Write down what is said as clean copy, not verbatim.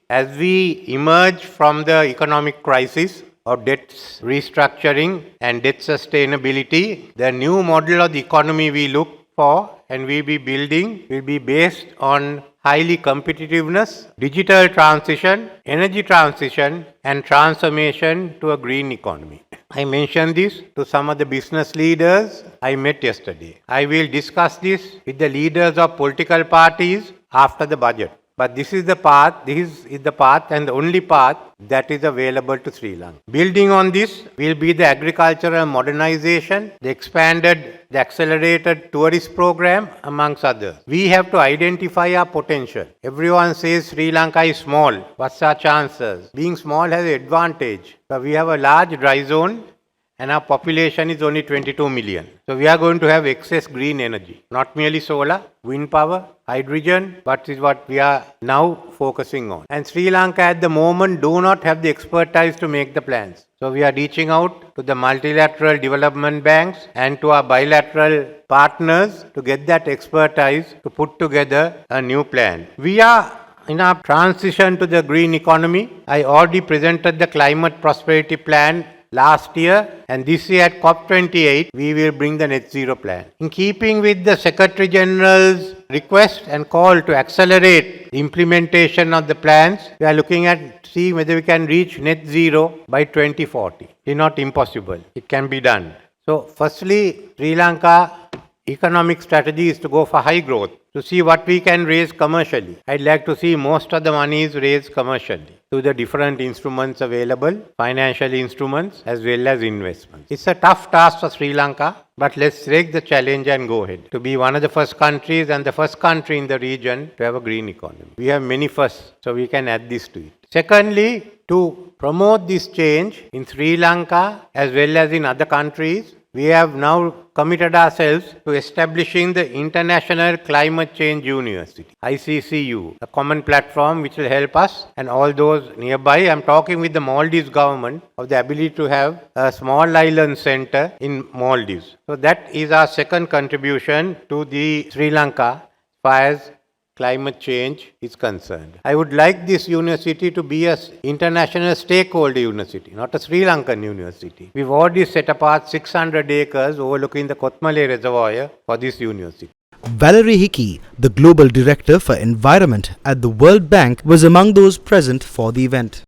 as we emerge from the economic crisis of debt restructuring and debt sustainability, the new model of the economy we look for and we be building will be based on highly competitiveness, digital transition, energy transition, and transformation to a green economy. I mentioned this to some of the business leaders I met yesterday. I will discuss this with the leaders of political parties after the budget. But this is the path and the only path that is available to Sri Lanka. Building on this will be the agricultural modernization, the accelerated tourist program, amongst others. We have to identify our potential. Everyone says Sri Lanka is small. What's our chances? Being small has an advantage. But we have a large dry zone and our population is only 22 million. So we are going to have excess green energy. Not merely solar, wind power, hydrogen, but is what we are now focusing on. And Sri Lanka at the moment do not have the expertise to make the plans. So we are reaching out to the multilateral development banks and to our bilateral partners to get that expertise to put together a new plan. We are in our transition to the green economy. I already presented the climate prosperity plan last year, and this year at COP28 we will bring the net zero plan. In keeping with the Secretary General's request and call to accelerate the implementation of the plans, we are looking at seeing whether we can reach net zero by 2040. It is not impossible. It can be done. So firstly, Sri Lanka economic strategy is to go for high growth, to see what we can raise commercially. I'd like to see most of the money is raised commercially through the different instruments available, financial instruments as well as investments. It's a tough task for Sri Lanka, but let's take the challenge and go ahead. To be one of the first countries and the first country in the region to have a green economy. We have many firsts, so we can add this to it. Secondly, to promote this change in Sri Lanka as well as in other countries, we have now committed ourselves to establishing the International Climate Change University, ICCU, a common platform which will help us and all those nearby. I am talking with the Maldives government of the ability to have a small island center in Maldives. So that is our second contribution to the Sri Lanka as far as climate change is concerned. I would like this university to be an international stakeholder university, not a Sri Lankan university. We've already set apart 600 acres overlooking the Kotmale Reservoir for this university. Valerie Hickey, the Global Director for Environment at the World Bank, was among those present for the event.